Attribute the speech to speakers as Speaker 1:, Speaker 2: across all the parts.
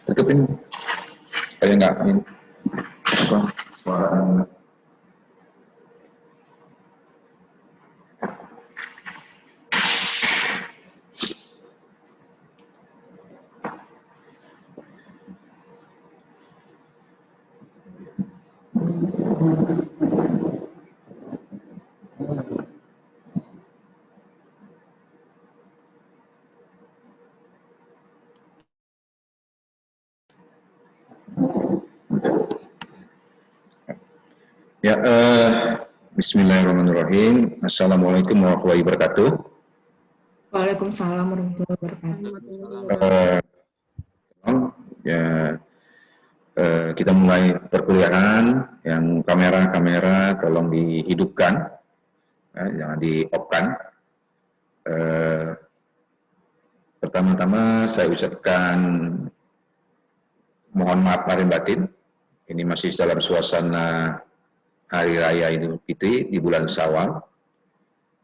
Speaker 1: Tutupin kayak nggak ini apa suara. Ya, bismillahirrahmanirrahim. Assalamualaikum warahmatullahi wabarakatuh.
Speaker 2: Waalaikumsalam warahmatullahi wabarakatuh.
Speaker 1: Ya, kita mulai perkuliahan. Yang kamera tolong dihidupkan, jangan di-off-kan. Pertama-tama saya ucapkan mohon maaf lahir batin. Ini masih dalam suasana Hari Raya Idul Fitri di bulan Syawal.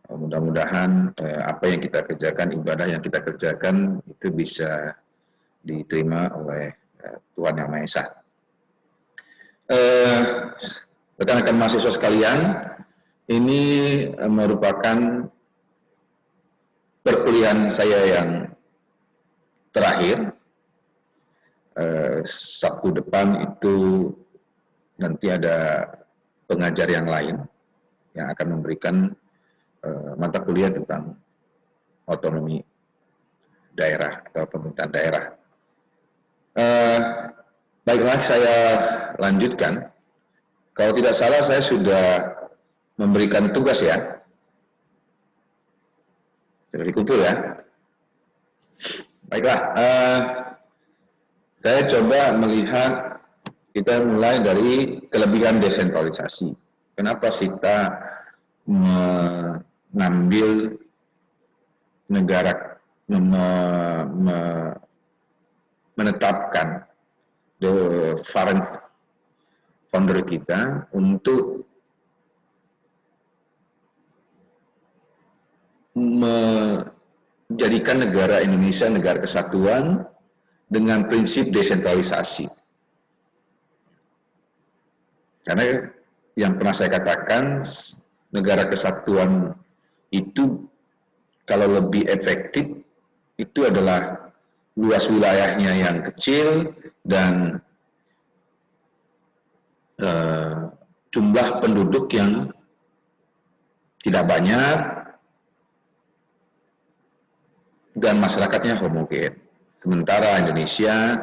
Speaker 1: Mudah-mudahan apa yang kita kerjakan, ibadah yang kita kerjakan itu bisa diterima oleh Tuhan Yang Maha Esa. Rekan-rekan mahasiswa sekalian, ini merupakan perkuliahan saya yang terakhir. Sabtu depan itu nanti ada pengajar yang lain yang akan memberikan mata kuliah tentang otonomi daerah atau pemerintahan daerah. Baiklah, saya lanjutkan. Kalau tidak salah saya sudah memberikan tugas ya. Sudah dikumpul ya. Baiklah, saya coba melihat, kita mulai dari kelebihan desentralisasi. Kenapa kita mengambil negara, menetapkan the foreign founder kita untuk menjadikan negara Indonesia negara kesatuan dengan prinsip desentralisasi. Karena yang pernah saya katakan, negara kesatuan itu kalau lebih efektif itu adalah luas wilayahnya yang kecil dan jumlah penduduk yang tidak banyak dan masyarakatnya homogen. Sementara Indonesia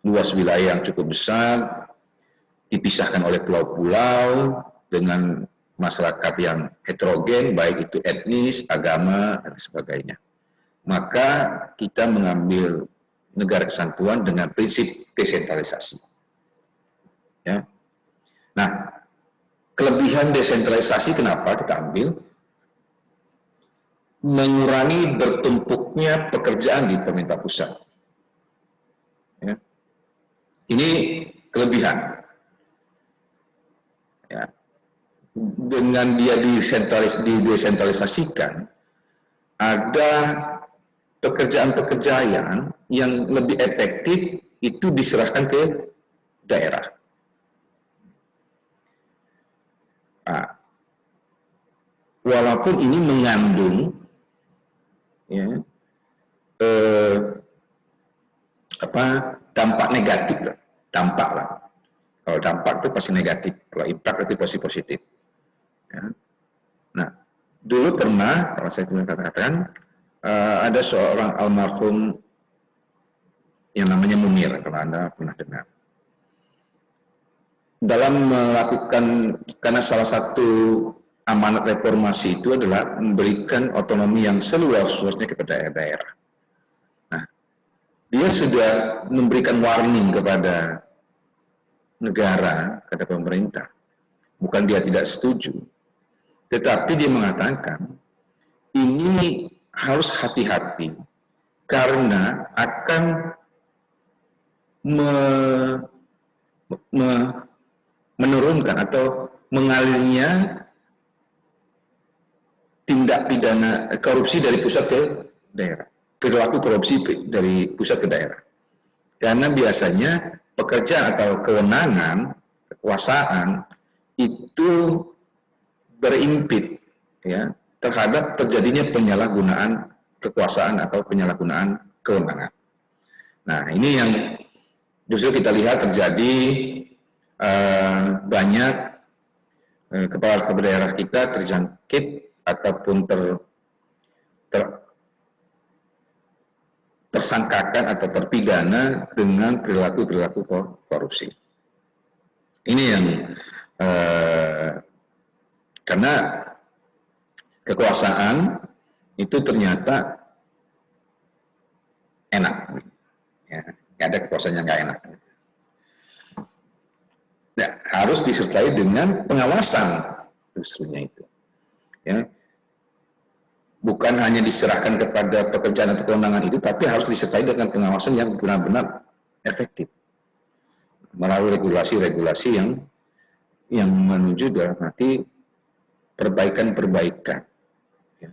Speaker 1: luas wilayah yang cukup besar, dipisahkan oleh pulau-pulau dengan masyarakat yang heterogen, baik itu etnis, agama, dan sebagainya. Maka kita mengambil negara kesatuan dengan prinsip desentralisasi. Ya. Nah, kelebihan desentralisasi kenapa kita ambil? Mengurangi bertumpuknya pekerjaan di pemerintah pusat. Ya. Ini kelebihan. Ya. Dengan dia didesentralisasikan, ada pekerjaan-pekerjaan yang lebih efektif itu diserahkan ke daerah. Nah, walaupun ini mengandung ya, dampak negatif lah, dampak lah. Kalau dampak itu pasti negatif, kalau impact itu pasti positif. Ya. Nah, dulu pernah, kalau saya pernah katakan, ada seorang almarhum yang namanya Munir, kalau Anda pernah dengar. Dalam melakukan, karena salah satu amanat reformasi itu adalah memberikan otonomi yang seluas-luasnya kepada daerah. Nah, dia sudah memberikan warning kepada negara, kepada pemerintah. Bukan dia tidak setuju, tetapi dia mengatakan ini harus hati-hati karena akan menurunkan atau mengalirnya tindak pidana korupsi dari pusat ke daerah. perilaku korupsi dari pusat ke daerah. Karena biasanya pekerjaan atau kewenangan, kekuasaan itu berimpit ya terhadap terjadinya penyalahgunaan kekuasaan atau penyalahgunaan kewenangan. Nah, ini yang justru kita lihat terjadi banyak kepala daerah kita terjangkit ataupun tersangkakan atau terpidana dengan perilaku-perilaku korupsi. Ini yang karena kekuasaan itu ternyata enak, ya, ada kekuasaan yang nggak enak. Ya, harus disertai dengan pengawasan justrunya itu. Ya. Bukan hanya diserahkan kepada pekerjaan atau kewenangan itu, tapi harus disertai dengan pengawasan yang benar-benar efektif melalui regulasi-regulasi yang menuju dalam arti perbaikan-perbaikan. Ya.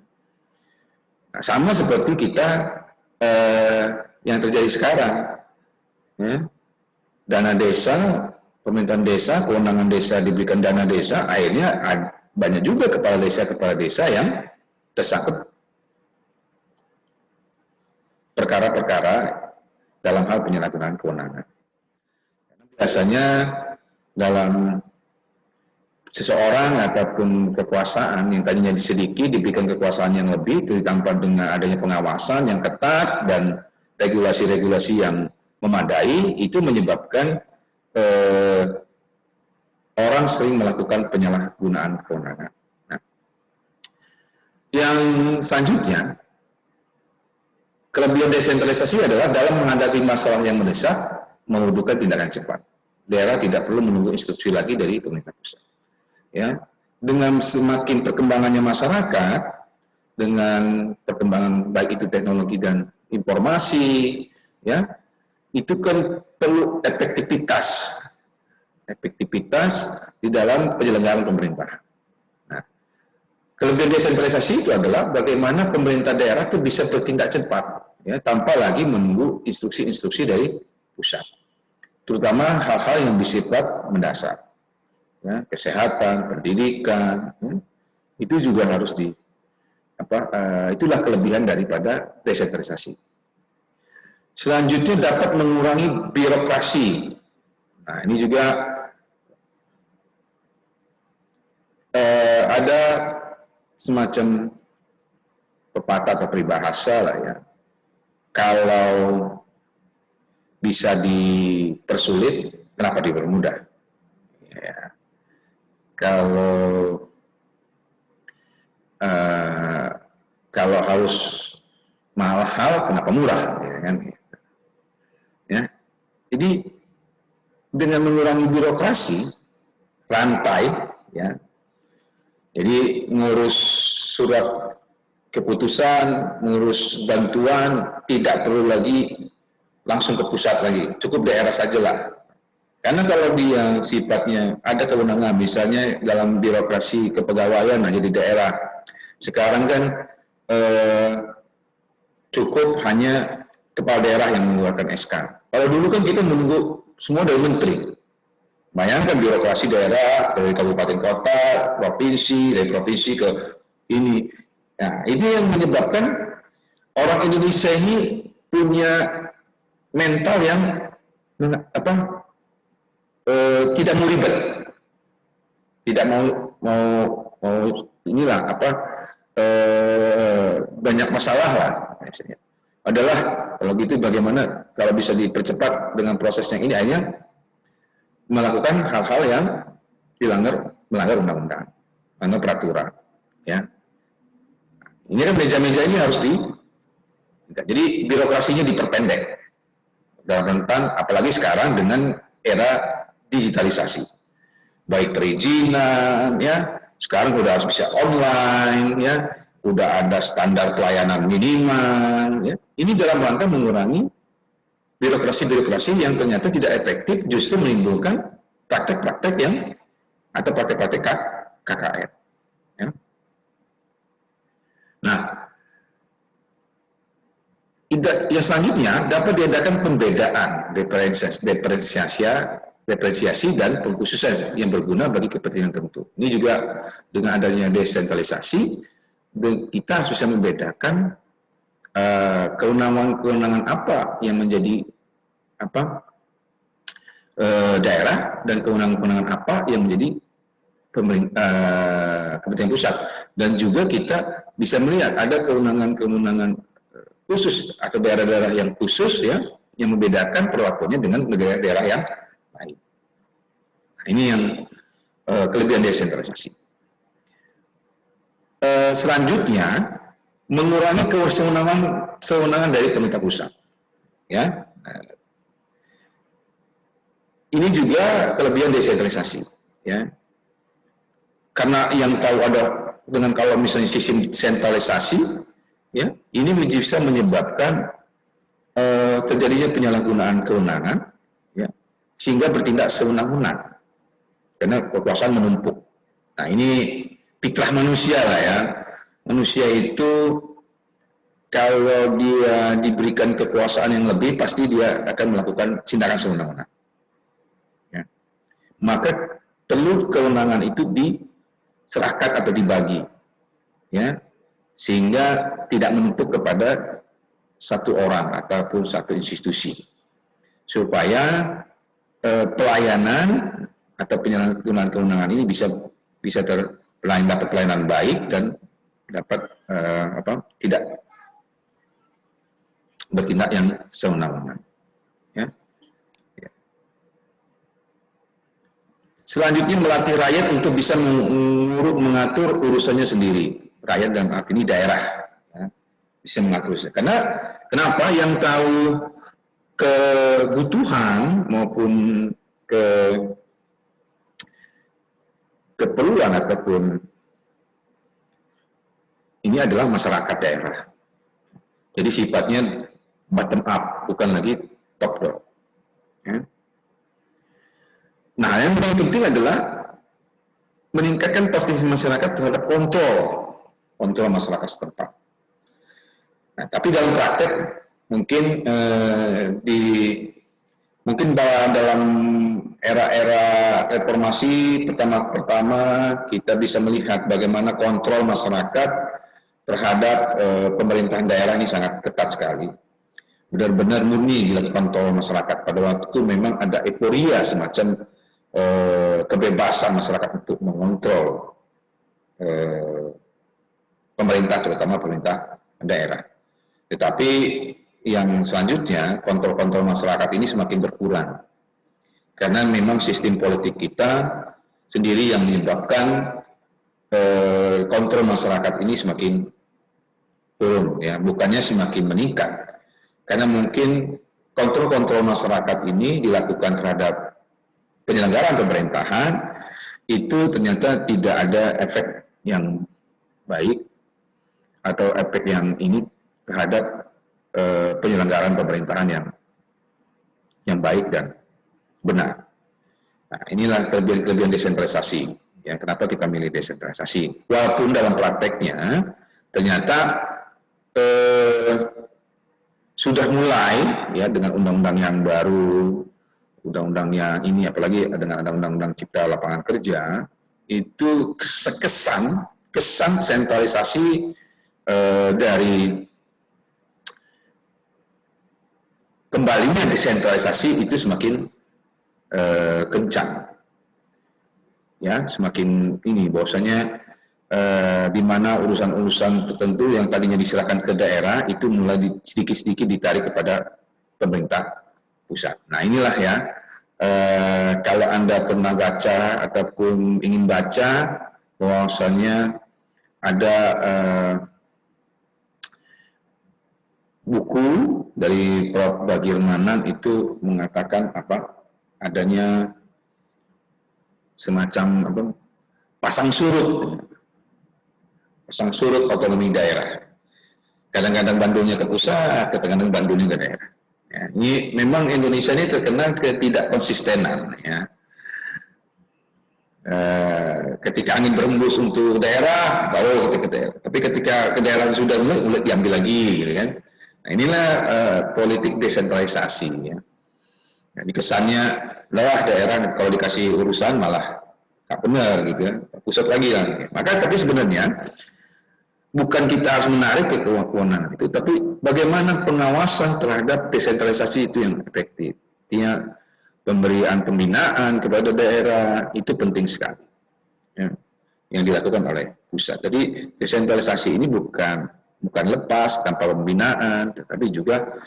Speaker 1: Nah, sama seperti kita yang terjadi sekarang, ya. Dana desa, pemerintahan desa, kewenangan desa diberikan dana desa, akhirnya banyak juga kepala desa yang tersangkut perkara-perkara dalam hal penyalahgunaan kewenangan. Biasanya dalam seseorang ataupun kekuasaan yang tadinya sedikit diberikan kekuasaan yang lebih ditambah dengan adanya pengawasan yang ketat dan regulasi-regulasi yang memadai, itu menyebabkan orang sering melakukan penyalahgunaan kewenangan. Nah, yang selanjutnya, kelebihan desentralisasi adalah dalam menghadapi masalah yang mendesak, membutuhkan tindakan cepat. Daerah tidak perlu menunggu instruksi lagi dari pemerintah pusat. Ya, dengan semakin perkembangannya masyarakat, dengan perkembangan baik itu teknologi dan informasi, ya, itu kan perlu efektivitas di dalam penyelenggaraan pemerintahan. Nah, kelebihan desentralisasi itu adalah bagaimana pemerintah daerah itu bisa bertindak cepat, ya, tanpa lagi menunggu instruksi-instruksi dari pusat, terutama hal-hal yang bersifat mendasar. Ya, kesehatan, pendidikan, ya, itu juga harus itulah kelebihan daripada desentralisasi. Selanjutnya dapat mengurangi birokrasi. Nah, ini juga ada semacam pepatah atau peribahasa lah ya. Kalau bisa dipersulit, kenapa dipermudah? Ya. Kalau harus mahal, kenapa murah? Ya, kan? Ya. Jadi dengan mengurangi birokrasi, rantai, ya. Jadi ngurus surat keputusan, ngurus bantuan, tidak perlu lagi langsung ke pusat lagi, cukup daerah sajalah. Karena kalau dia sifatnya ada kewenangan, misalnya dalam birokrasi kepegawaian aja di daerah, sekarang kan cukup hanya kepala daerah yang mengeluarkan SK. Kalau dulu kan kita menunggu semua dari menteri. Bayangkan birokrasi daerah dari kabupaten kota, provinsi, dari provinsi ke ini. Nah, ini yang menyebabkan orang Indonesia ini punya mental yang tidak mau ribet, tidak mau inilah banyak masalah lah. Adalah kalau gitu bagaimana kalau bisa dipercepat dengan prosesnya ini hanya melakukan hal-hal yang melanggar undang-undang, melanggar peraturan, ya. Ini kan meja-meja ini harus jadi birokrasinya diperpendek dalam rentan, apalagi sekarang dengan era digitalisasi, baik perizinan, ya, sekarang udah harus bisa online, ya, udah ada standar pelayanan minimal, ya. Ini dalam rangka mengurangi birokrasi-birokrasi yang ternyata tidak efektif, justru menimbulkan praktek-praktek atau praktek-praktek KKN. Ya. Nah, Yang selanjutnya dapat diadakan pembedaan, diferensiasi dan pengkhususan yang berguna bagi kepentingan tertentu. Ini juga dengan adanya desentralisasi, kita harus bisa membedakan kewenangan apa yang menjadi daerah dan kewenangan apa yang menjadi kepentingan pusat. Dan juga kita bisa melihat ada kewenangan khusus atau daerah-daerah yang khusus ya, yang membedakan perlakuannya dengan daerah-daerah yang lain. Nah, ini yang kelebihan desentralisasi. Selanjutnya, mengurangi kewenangan dari pemerintah pusat. Ya, ini juga kelebihan desentralisasi. Ya, karena yang tahu ada dengan kalau misalnya sistem sentralisasi, ya, ini bisa menyebabkan terjadinya penyalahgunaan kewenangan, ya, sehingga bertindak sewenang-wenang karena kekuasaan menumpuk. Nah, ini fitrah manusia lah ya. Manusia itu kalau dia diberikan kekuasaan yang lebih, pasti dia akan melakukan tindakan sewenang-wenang. Ya. Maka perlu kewenangan itu diserahkan atau dibagi, ya, sehingga tidak menumpuk kepada satu orang ataupun satu institusi, supaya pelayanan atau penyalahgunaan kewenangan ini bisa dapat pelayanan baik dan dapat tidak bertindak yang sewenang-wenang. Ya. Ya. Selanjutnya melatih rakyat untuk bisa mengatur urusannya sendiri. Rakyat dalam arti ini daerah, ya, bisa mengatur. Karena kenapa yang tahu kebutuhan maupun keperluan ataupun ini adalah masyarakat daerah. Jadi sifatnya bottom up, bukan lagi top down. Ya. Nah, yang paling penting adalah meningkatkan partisipasi masyarakat terhadap kontrol masyarakat setempat. Nah, tapi dalam praktek mungkin dalam era-era reformasi pertama kita bisa melihat bagaimana kontrol masyarakat terhadap pemerintahan daerah ini sangat ketat sekali. Benar-benar murni dilakukan kontrol masyarakat. Pada waktu itu memang ada euforia semacam kebebasan masyarakat untuk mengontrol pemerintah, terutama pemerintah daerah. Tetapi yang selanjutnya, kontrol-kontrol masyarakat ini semakin berkurang. Karena memang sistem politik kita sendiri yang menyebabkan kontrol masyarakat ini semakin turun, ya, bukannya semakin meningkat. Karena mungkin kontrol-kontrol masyarakat ini dilakukan terhadap penyelenggaraan pemerintahan, itu ternyata tidak ada efek yang baik atau efek yang ini terhadap penyelenggaraan pemerintahan yang baik dan benar. Nah, inilah kelebihan desentralisasi. Ya, kenapa kita milih desentralisasi? Walaupun dalam prakteknya ternyata sudah mulai ya dengan undang-undang yang baru, undang-undang yang ini, apalagi dengan undang-undang Cipta Lapangan Kerja, itu kesan sentralisasi dari kembalinya desentralisasi itu semakin kencang, ya, semakin ini bahwasanya di mana urusan-urusan tertentu yang tadinya diserahkan ke daerah itu mulai sedikit-sedikit ditarik kepada pemerintah pusat. Nah, inilah ya, kalau Anda pernah baca ataupun ingin baca bahwasanya ada buku dari Prof. Bagirmanan itu mengatakan adanya semacam pasang surut otonomi daerah. Kadang-kadang bandulnya ke pusat, kadang-kadang bandulnya ke daerah. Ya, ini memang Indonesia ini terkenal ketidakkonsistenan. Ya. Ketika angin berembus untuk daerah, baru ke daerah. Tapi ketika ke daerah sudah mulai diambil lagi, gitu kan. Nah, inilah politik desentralisasi. Ya. Jadi kesannya lah daerah kalau dikasih urusan malah nggak benar gitu ya, pusat lagi kan. Maka tapi sebenarnya bukan kita harus menarik ke kewenangan itu, tapi bagaimana pengawasan terhadap desentralisasi itu yang efektif. Artinya pemberian pembinaan kepada daerah itu penting sekali, ya, yang dilakukan oleh pusat. Jadi desentralisasi ini bukan lepas tanpa pembinaan, tetapi juga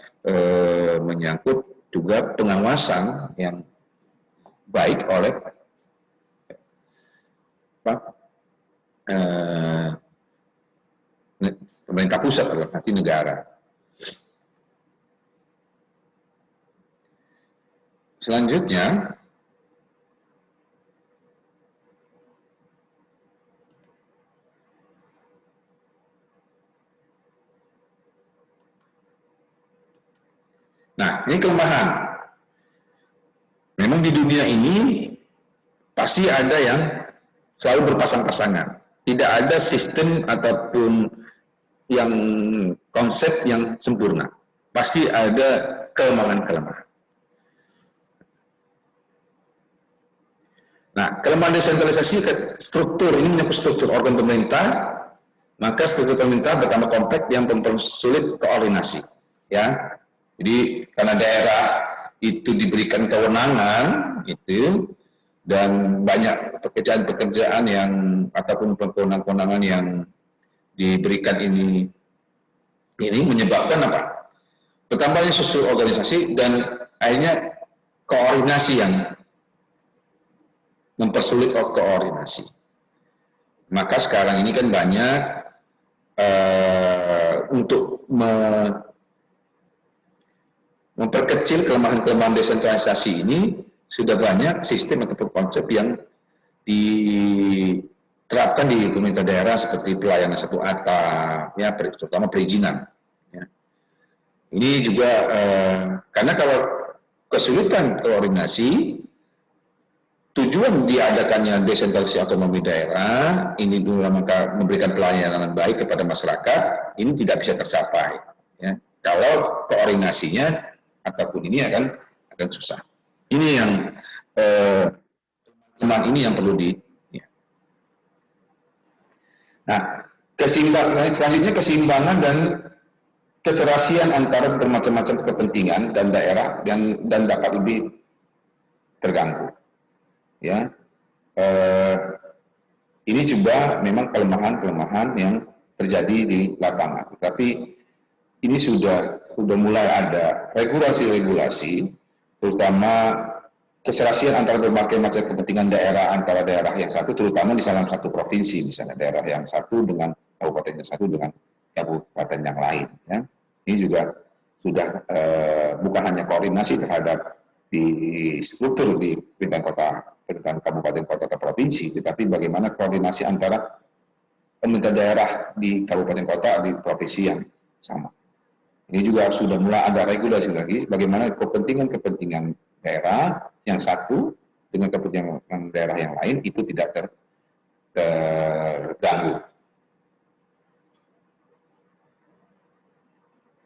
Speaker 1: menyangkut juga pengawasan yang baik oleh apa, pemerintah pusat dalam arti negara. Selanjutnya, nah ini kelemahan. Memang di dunia ini pasti ada yang selalu berpasang-pasangan. Tidak ada sistem ataupun yang konsep yang sempurna. Pasti ada kelemahan-kelemahan. Nah, kelemahan desentralisasi struktur ini menyangkut struktur organ pemerintah, maka struktur pemerintah bertambah kompleks yang mempersulit koordinasi. Ya, jadi karena daerah itu diberikan kewenangan itu dan banyak pekerjaan-pekerjaan yang ataupun kewenangan-kewenangan yang diberikan ini menyebabkan apa? Bertambahnya struktur organisasi dan akhirnya koordinasi yang mempersulit koordinasi. Maka sekarang ini kan banyak untuk memperkecil kelemahan-kelemahan desentralisasi ini sudah banyak sistem ataupun konsep yang diterapkan di pemerintah daerah seperti pelayanan satu atap, ya, terutama perizinan. Ya. Ini juga karena kalau kesulitan koordinasi, tujuan diadakannya desentralisasi otonomi daerah ini dulu maka memberikan pelayanan baik kepada masyarakat ini tidak bisa tercapai. Ya. Kalau koordinasinya ataupun ini akan susah. Ini yang teman ini yang perlu di. Ya. Nah, selanjutnya keseimbangan dan keserasian antara bermacam-macam kepentingan dan daerah dan dapat lebih terganggu. Ya, ini juga memang kelemahan-kelemahan yang terjadi di lapangan. Tetapi ini sudah mulai ada regulasi-regulasi, terutama keserasian antara berbagai macam kepentingan daerah antara daerah yang satu, terutama di dalam satu provinsi, misalnya daerah yang satu dengan kabupaten yang satu dengan kabupaten yang lain. Ya. Ini juga sudah bukan hanya koordinasi terhadap di struktur di pemerintahan kota, pemerintahan kabupaten kota atau provinsi, tetapi bagaimana koordinasi antara pemerintah daerah di kabupaten kota di provinsi yang sama. Ini juga sudah mulai ada regulasi lagi, bagaimana kepentingan-kepentingan daerah yang satu dengan kepentingan daerah yang lain itu tidak terganggu.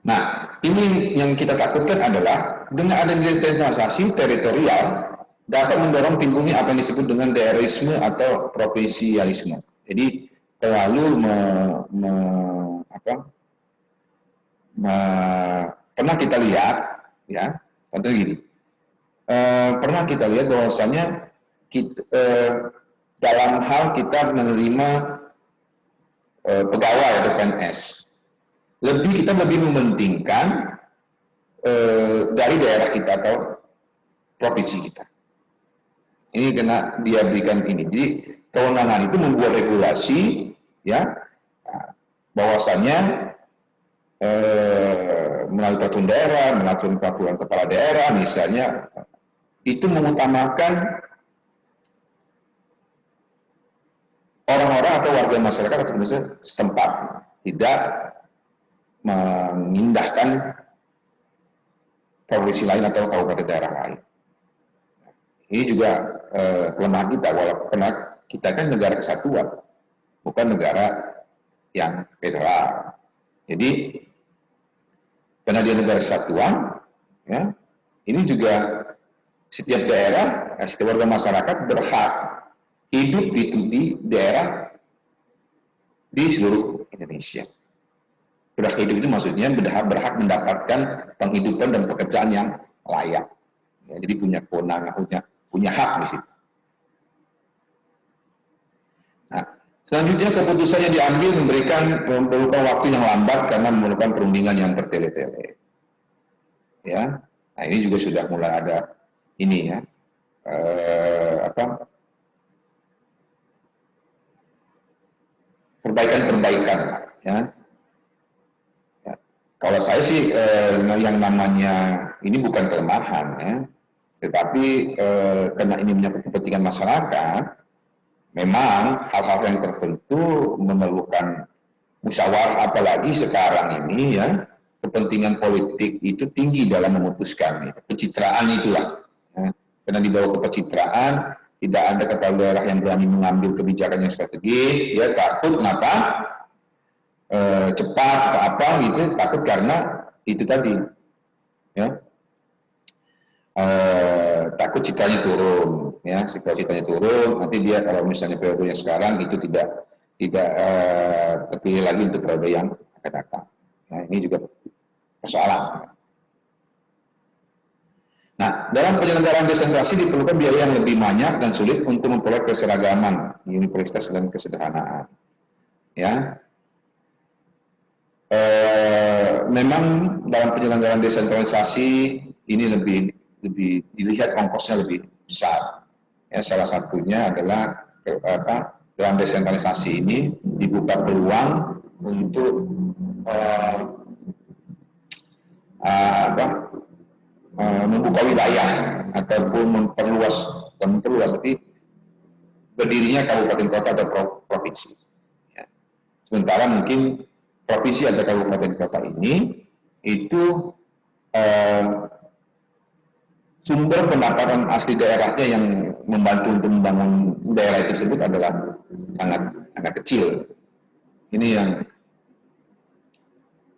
Speaker 1: Nah, ini yang kita takutkan adalah dengan adanya desentralisasi teritorial dapat mendorong timbulnya apa yang disebut dengan daerahisme atau provinsialisme. Jadi terlalu pernah kita lihat, ya, contohnya gini, pernah kita lihat bahwasanya dalam hal kita menerima pegawai atau PNS, kita lebih mementingkan dari daerah kita atau provinsi kita. Ini karena dia berikan ini. Jadi kewenangan itu membuat regulasi, ya, bahwasanya melalui peraturan daerah, melalui peraturan kepala daerah, misalnya itu mengutamakan orang-orang atau warga masyarakat atau misalnya setempat, tidak mengindahkan provinsi lain atau kabupaten daerah lain. Ini juga kelemahan kita, walaupun kita kan negara kesatuan, bukan negara yang federal. Jadi karena dia negara kesatuan, ya, ini juga setiap daerah, setiap warga masyarakat berhak hidup di daerah di seluruh Indonesia. Berhak hidup itu maksudnya berhak mendapatkan penghidupan dan pekerjaan yang layak. Ya, jadi punya kewenangan, punya hak di situ. Nah, selanjutnya keputusannya diambil memerlukan waktu yang lambat karena memerlukan perundingan yang bertele-tele. Ya, nah ini juga sudah mulai ada ini ya, perbaikan-perbaikan ya. Ya. Kalau saya sih yang namanya ini bukan kelemahan ya, tetapi karena ini menyangkut kepentingan masyarakat, memang hal-hal yang tertentu memerlukan musyawarah, apalagi sekarang ini ya, kepentingan politik itu tinggi dalam memutuskan ya. Pencitraan itulah ya. Karena dibawa ke pencitraan, tidak ada kepala daerah yang berani mengambil kebijakan yang strategis, dia takut kenapa cepat atau apa gitu, takut karena itu tadi ya, takut citranya turun ya, kalau citranya turun nanti dia kalau misalnya periode yang sekarang itu tidak terpilih lagi untuk periode yang akan datang. Nah, ini juga persoalan. Nah, dalam penyelenggaraan desentralisasi diperlukan biaya yang lebih banyak dan sulit untuk memperoleh keseragaman, universalitas dan kesederhanaan. Ya, memang dalam penyelenggaraan desentralisasi ini lebih dilihat ongkosnya lebih besar. Ya, salah satunya adalah dalam desentralisasi ini dibuka peluang untuk membuka wilayah ataupun memperluas jadi berdirinya kabupaten kota atau provinsi. Ya. Sementara mungkin provinsi atau kabupaten kota ini itu sumber pendapatan asli daerahnya yang membantu untuk membangun daerah tersebut adalah sangat kecil. Ini yang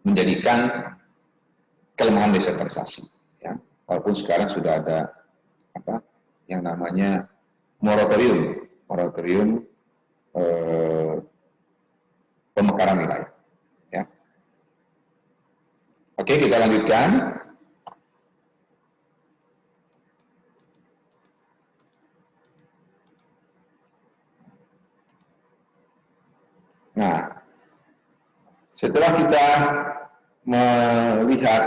Speaker 1: menjadikan kelemahan desentralisasi. Ya. Walaupun sekarang sudah ada yang namanya moratorium pemekaran wilayah. Ya. Oke, kita lanjutkan. Nah, setelah kita melihat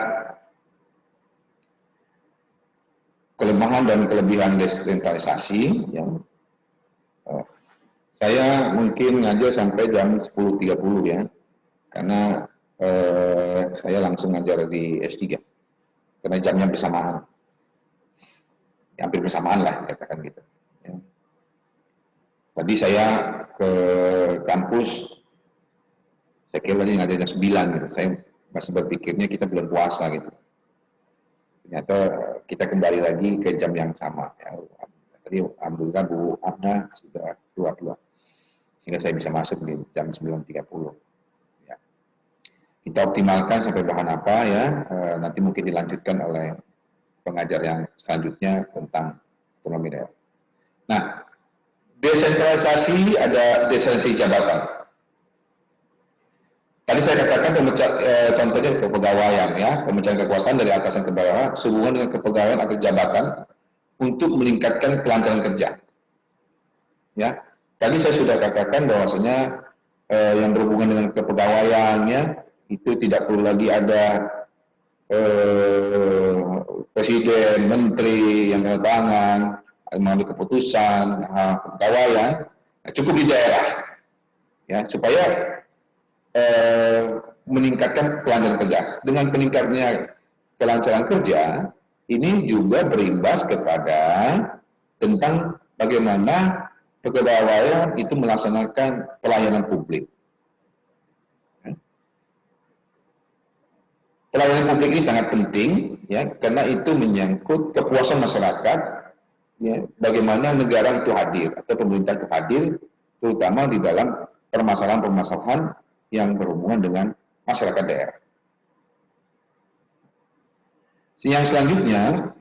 Speaker 1: kelemahan dan kelebihan desentralisasi, ya, saya mungkin ngajar sampai jam 10.30 ya, karena saya langsung ngajar di S3, karena jamnya bersamaan, hampir bersamaan lah, katakan gitu. Ya. Tadi saya ke kampus, saya kira tadi ngajar jam 9 gitu, saya masih berpikirnya kita bulan puasa gitu. Ternyata kita kembali lagi ke jam yang sama. Ya. Tadi alhamdulillah Bu Abna sudah keluar, sehingga saya bisa masuk di jam 9.30. Ya. Kita optimalkan sampai bahan apa ya, nanti mungkin dilanjutkan oleh pengajar yang selanjutnya tentang otonomi daerah. Nah, desentralisasi ada desentralisasi jabatan. Tadi saya katakan contohnya kepegawaian ya, pemecahan kekuasaan dari atasan ke bawah, sehubungan dengan kepegawaian atau jabatan untuk meningkatkan kelancaran kerja. Ya, tadi saya sudah katakan bahwasanya yang berhubungan dengan kepegawaiannya itu tidak perlu lagi ada presiden, menteri yang tanda tangan, mengambil keputusan, kepegawaian, cukup di daerah, ya supaya meningkatkan kelancaran kerja. Dengan peningkatnya kelancaran kerja, ini juga berimbas kepada tentang bagaimana kepegawaian itu melaksanakan pelayanan publik. Pelayanan publik ini sangat penting, ya, karena itu menyangkut kepuasan masyarakat, ya, bagaimana negara itu hadir atau pemerintah itu hadir, terutama di dalam permasalahan-permasalahan yang berhubungan dengan masyarakat daerah. Yang selanjutnya,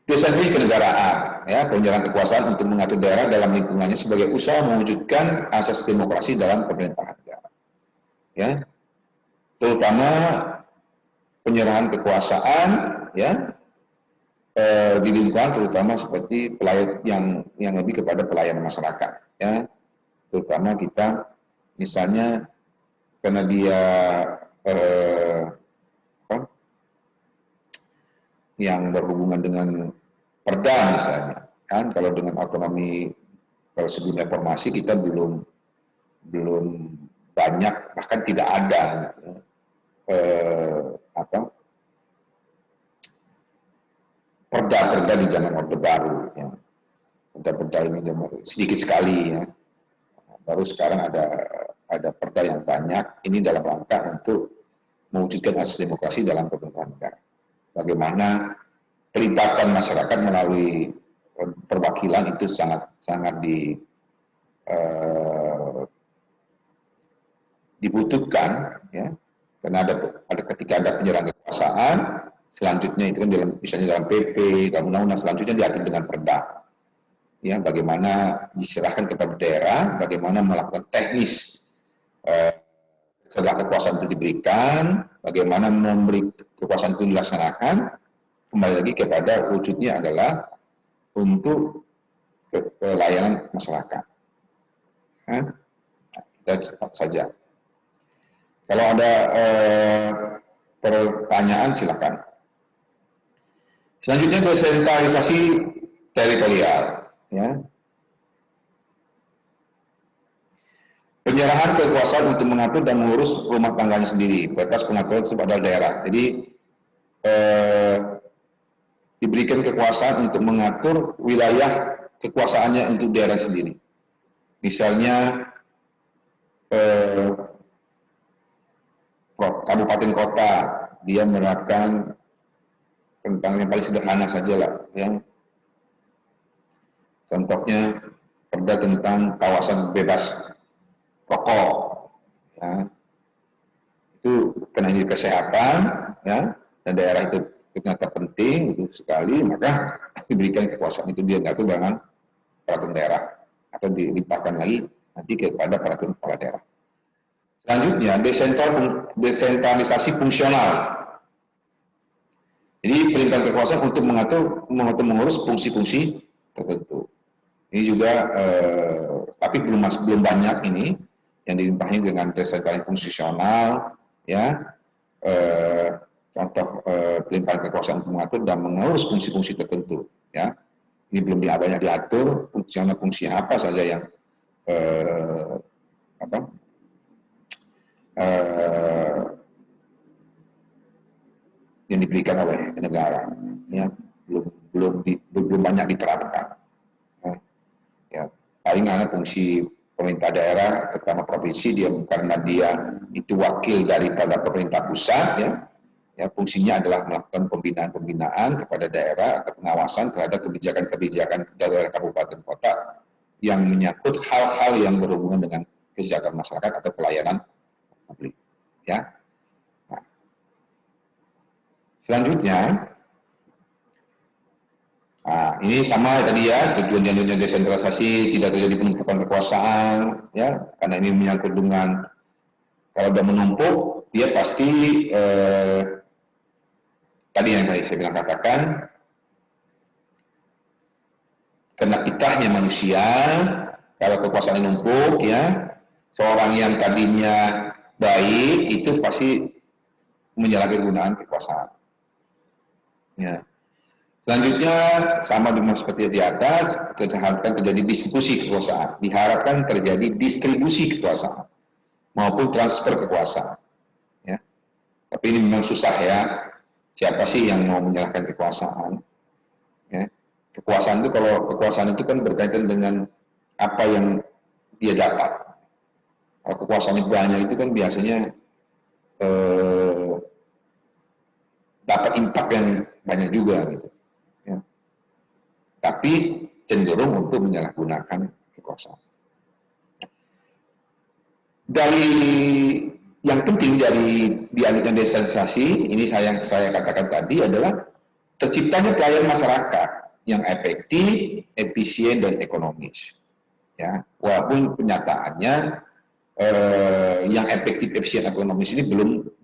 Speaker 1: desentralisasi kenegaraan, ya, penyerahan kekuasaan untuk mengatur daerah dalam lingkungannya sebagai usaha mewujudkan asas demokrasi dalam pemerintahan negara. Ya, terutama penyerahan kekuasaan, ya, di lingkungan terutama seperti pelayan yang lebih kepada pelayanan masyarakat, ya, terutama kita misalnya karena dia yang berhubungan dengan perda misalnya, kan kalau dengan otonomi kalau sebelum reformasi kita belum banyak, bahkan tidak ada perda-perda di zaman Orde Baru, ya. Perda-perda ini sedikit sekali, ya. Baru sekarang ada perda yang banyak. Ini dalam rangka untuk mewujudkan asas demokrasi dalam pemerintahan negara. Bagaimana pelibatan masyarakat melalui perwakilan itu sangat dibutuhkan, ya, karena ada ketika ada penyerahan kekuasaan, selanjutnya itu kan misalnya dalam PP, dalam undang-undang, selanjutnya diatur dengan perda, ya, bagaimana diserahkan kepada daerah, bagaimana melakukan teknis setelah kekuasaan itu diberikan, bagaimana memberi kekuasaan itu dilaksanakan, kembali lagi kepada wujudnya adalah untuk pelayanan masyarakat. Nah, kita cepat saja. Kalau ada pertanyaan silakan. Selanjutnya desentralisasi teritorial, ya. Penyerahan kekuasaan untuk mengatur dan mengurus rumah tangganya sendiri, batas pengaturan pada daerah. Jadi diberikan kekuasaan untuk mengatur wilayah kekuasaannya untuk daerah sendiri. Misalnya kabupaten kota, dia menerapkan tentang yang paling sederhana saja lah, yang contohnya perda tentang kawasan bebas rokok, ya. Itu karena ini kesehatan, ya, dan daerah itu ternyata penting itu sekali, maka diberikan kekuasaan itu dia diatur dengan peraturan daerah atau dilimpahkan lagi nanti kepada peraturan kepala daerah. Selanjutnya desentralisasi fungsional. Jadi pelimpahan kekuasaan untuk mengurus fungsi-fungsi tertentu. Ini juga tapi belum banyak ini yang dilimpahi dengan desentralisasi fungsional, ya. Contoh pelimpahan kekuasaan untuk mengatur dan mengurus fungsi-fungsi tertentu, ya. Ini belum banyak diatur fungsi apa saja yang yang diberikan oleh negara, ya, belum banyak diterapkan. Ya, paling ada fungsi pemerintah daerah, terutama provinsi, dia karena dia itu wakil daripada pemerintah pusat, ya, fungsinya adalah melakukan pembinaan kepada daerah atau pengawasan terhadap kebijakan-kebijakan daerah kabupaten kota yang menyangkut hal-hal yang berhubungan dengan kesejahteraan masyarakat atau pelayanan publik, ya. Nah, selanjutnya, nah, ini sama tadi ya, tujuannya desentralisasi, tidak terjadi penumpukan kekuasaan, ya, karena ini menyangkut dengan kalau sudah menumpuk, dia pasti tadi yang tadi saya bilang katakan, karena pitahnya manusia, kalau kekuasaan numpuk, ya, seorang yang tadinya baik itu pasti menyalahgunakan kekuasaan. Ya. Selanjutnya sama dengan seperti di atas, diharapkan terjadi distribusi kekuasaan, diharapkan terjadi distribusi kekuasaan maupun transfer kekuasaan. Ya. Tapi ini memang susah ya. Siapa sih yang mau menyalahkan kekuasaan? Ya. Kekuasaan itu kalau kekuasaan itu kan berkaitan dengan apa yang dia dapat. Kalau kekuasaannya banyak itu kan biasanya dapat impact yang banyak juga gitu. Ya. Tapi cenderung untuk menyalahgunakan kekuasaan. Dari yang penting dari dialihkan desentralisasi ini saya katakan tadi adalah terciptanya pelayanan masyarakat yang efektif, efisien dan ekonomis. Ya, walaupun kenyataannya yang efektif, efisien, ekonomis ini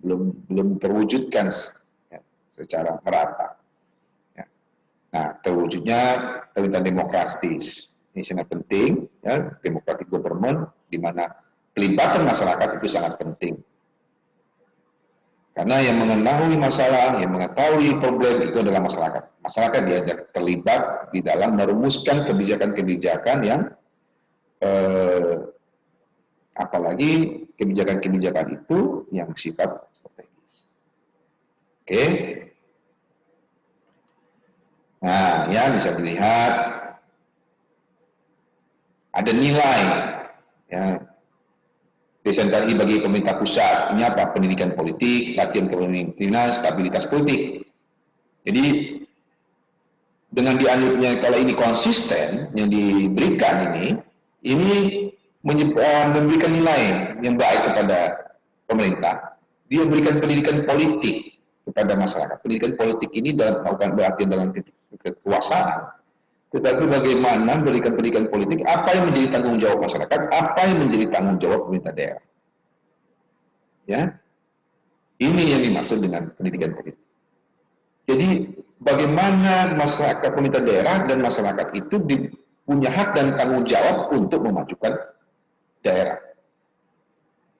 Speaker 1: belum terwujudkan ya, secara merata. Ya. Nah, terwujudnya pemerintahan demokratis ini sangat penting, ya, democratic government, di mana pelibatan masyarakat itu sangat penting. Karena yang mengetahui masalah, yang mengetahui problem itu adalah masyarakat. Masyarakat diajak terlibat di dalam merumuskan kebijakan-kebijakan yang apalagi kebijakan-kebijakan itu yang bersifat strategis. Oke. Nah, ya bisa dilihat ada nilai ya, desentralisasi bagi pemerintah pusat. Ini apa? Pendidikan politik, latihan kepemimpinan, stabilitas politik. Jadi dengan dianutnya kalau ini konsisten yang diberikan ini memberikan nilai yang baik kepada pemerintah. Dia berikan pendidikan politik kepada masyarakat. Pendidikan politik ini bukan berarti dalam kekuasaan, tetapi bagaimana memberikan pendidikan politik, apa yang menjadi tanggung jawab masyarakat, apa yang menjadi tanggung jawab pemerintah daerah. Ya, ini yang dimaksud dengan pendidikan politik. Jadi bagaimana masyarakat, pemerintah daerah dan masyarakat itu punya hak dan tanggung jawab untuk memajukan daerah.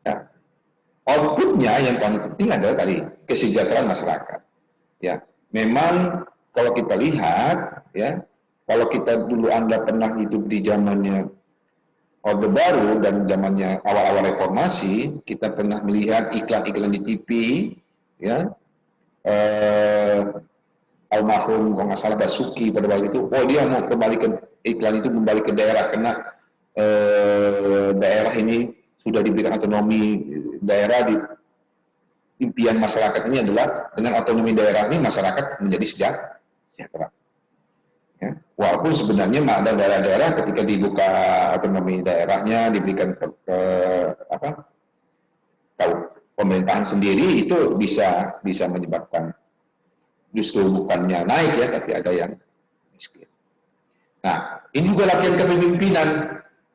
Speaker 1: Nah, outputnya yang paling penting adalah tadi kesejahteraan masyarakat. Ya, memang kalau kita lihat, ya, kalau kita dulu Anda pernah hidup di zamannya Orde Baru dan zamannya awal-awal reformasi, kita pernah melihat iklan-iklan di TV, ya, almarhum kalau nggak salah Basuki pada waktu itu, oh dia mau kembali ke iklan itu kembali ke daerah karena daerah ini sudah diberikan otonomi daerah. Di impian masyarakat ini adalah dengan otonomi daerah ini masyarakat menjadi sejahtera. Ya. Walaupun sebenarnya ada daerah-daerah ketika dibuka otonomi daerahnya diberikan pemerintahan sendiri itu bisa menyebabkan justru bukannya naik ya, tapi ada yang miskin. Nah, ini juga latihan kepemimpinan.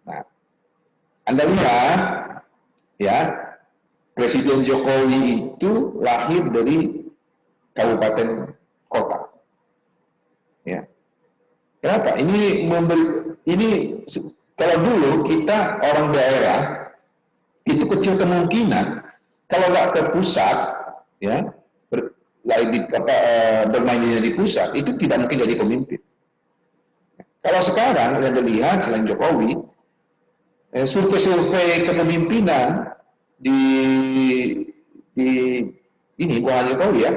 Speaker 1: Nah, Anda lihat ya, Presiden Jokowi itu lahir dari kabupaten kota. Ya. Kenapa? Ini kalau dulu kita orang daerah itu kecil kemungkinan kalau nggak ke pusat, ya, bermain di pusat itu tidak mungkin jadi pemimpin. Kalau sekarang yang dilihat selain Jokowi, survei-survei kepemimpinan di ini bukan Jokowi ya,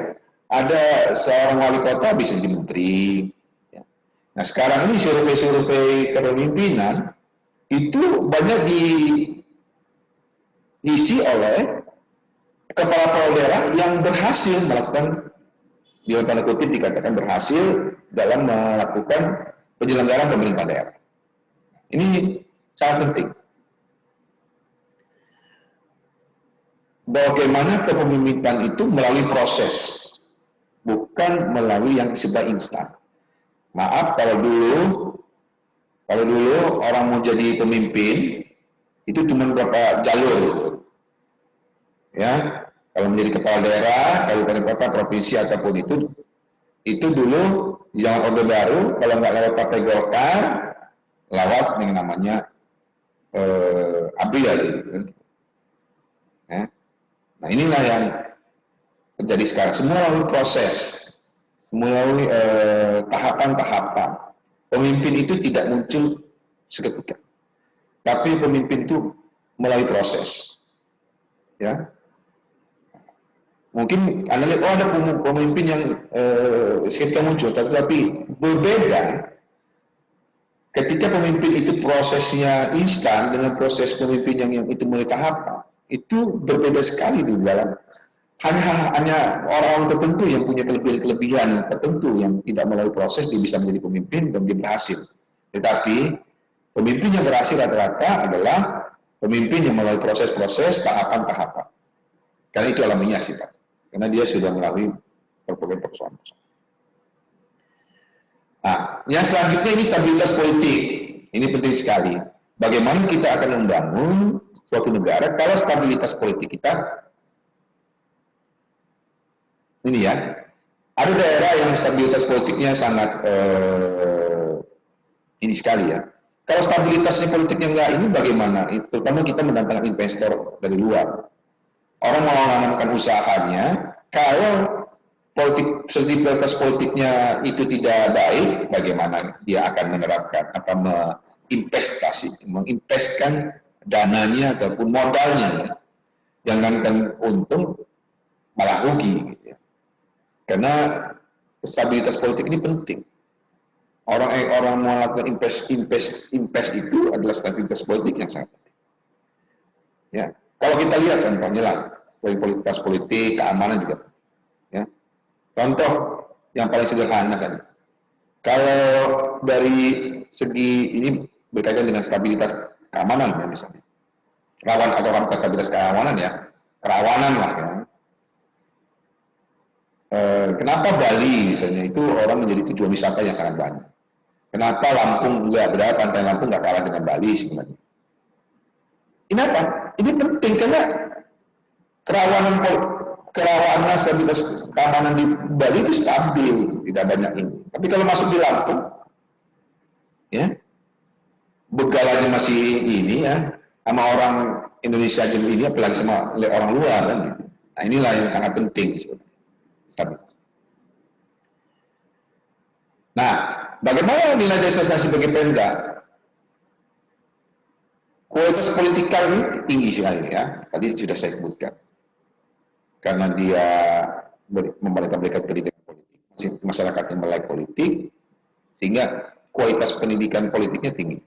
Speaker 1: ada seorang wali kota bisa jadi menteri. Nah sekarang ini survei-survei kepemimpinan itu banyak diisi oleh kepala daerah yang berhasil melakukan, di tanda kutip dikatakan berhasil dalam melakukan penyelenggaraan pemerintah daerah. Ini sangat penting. Bagaimana kepemimpinan itu melalui proses, bukan melalui yang serba instan. Maaf kalau dulu orang mau jadi pemimpin itu cuma beberapa jalur, ya. Kalau menjadi kepala daerah, kabupaten kota, provinsi ataupun itu dulu zaman Orde Baru, kalau nggak lewat Partai Golkar, lewat yang namanya ABRI ya, gitu. Ya. Nah inilah yang terjadi sekarang. Semua melalui proses, melalui tahapan-tahapan. Pemimpin itu tidak muncul seketika, tapi pemimpin itu melalui proses. Ya. Mungkin Anda lihat, oh ada pemimpin yang seketika muncul, tapi berbeda ketika pemimpin itu prosesnya instan dengan proses pemimpin yang itu mulai tahapan, itu berbeda sekali di dalam hanya orang-orang tertentu yang punya kelebihan tertentu yang tidak melalui proses dia bisa menjadi pemimpin dan dia berhasil. Tetapi pemimpin yang berhasil rata-rata adalah pemimpin yang melalui proses-proses tahapan-tahapan. Karena itu alamiah sih Pak. Karena dia sudah melalui berbagai persoalan. Nah, yang selanjutnya ini stabilitas politik. Ini penting sekali. Bagaimana kita akan membangun suatu negara kalau stabilitas politik kita ini ya, ada daerah yang stabilitas politiknya sangat ini sekali ya. Kalau stabilitasnya politiknya enggak, ini bagaimana? Terutama kita mendatangkan investor dari luar. Orang mau menanamkan usahanya, kalau stabilitas politiknya itu tidak baik, bagaimana dia akan menerapkan apa menginvestkan dananya ataupun modalnya, jangankan untung malah rugi. Gitu ya. Karena stabilitas politik ini penting. Orang melakukan invest itu adalah stabilitas politik yang sangat penting. Ya, kalau kita lihat contohnya lah, stabilitas politik, keamanan juga. Ya. Contoh yang paling sederhana saja. Kalau dari segi ini berkaitan dengan stabilitas keamanan ya misalnya. Stabilitas keamanan ya, kerawanan lah ya. Kenapa Bali misalnya itu orang menjadi tujuan wisata yang sangat banyak. Kenapa Lampung enggak, padahal pantai Lampung enggak kalah dengan Bali sebenarnya. Ini apa? Ini penting karena kerawanan stabilitas keamanan di Bali itu stabil, tidak banyak ini. Tapi kalau masuk di Lampung, ya begalannya masih ini ya, sama orang Indonesia aja ini, apalagi sama orang luar kan. Nah inilah yang sangat penting sebenarnya. Stabilitas. Nah, bagaimana nilai destinasi bagi Pemda? Kualitas politikal ini tinggi sekali ya. Tadi sudah saya sebutkan. Karena dia memberikan pendidikan politik, masyarakatnya melek politik, sehingga kualitas pendidikan politiknya tinggi.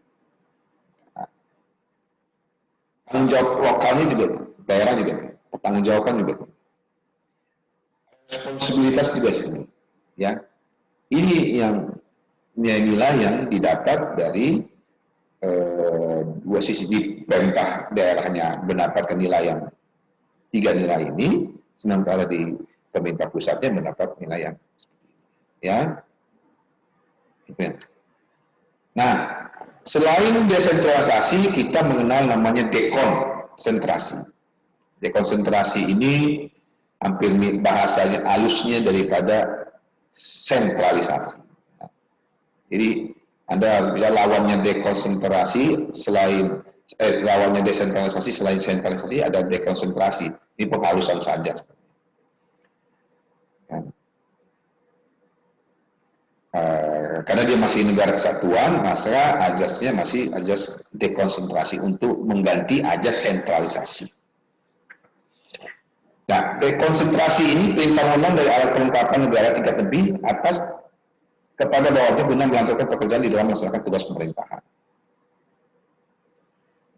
Speaker 1: Nah, tanggung jawab lokalnya juga, daerah juga, tanggung jawabkan juga. Responsibilitas juga sini, ya. Ini yang nilai-nilai yang didapat dari dua sisi. Di pemerintah daerahnya mendapatkan nilai yang 3 nilai ini, sementara di pemerintah pusatnya mendapat nilai yang ya. Nah, selain desentralisasi, kita mengenal namanya dekonsentrasi. Dekonsentrasi ini hampir bahasanya halusnya daripada sentralisasi. Jadi Anda bisa lawannya dekonsentrasi, selain lawannya desentralisasi, selain sentralisasi ada dekonsentrasi. Ini penghalusan saja. Karena dia masih negara kesatuan, maka azasnya masih azas dekonsentrasi untuk mengganti azas sentralisasi. Nah, dekonsentrasi ini perintah undang dari alat kelengkapan negara tingkat lebih atas kepada bawahnya guna melancarkan pekerjaan di dalam melaksanakan tugas pemerintahan.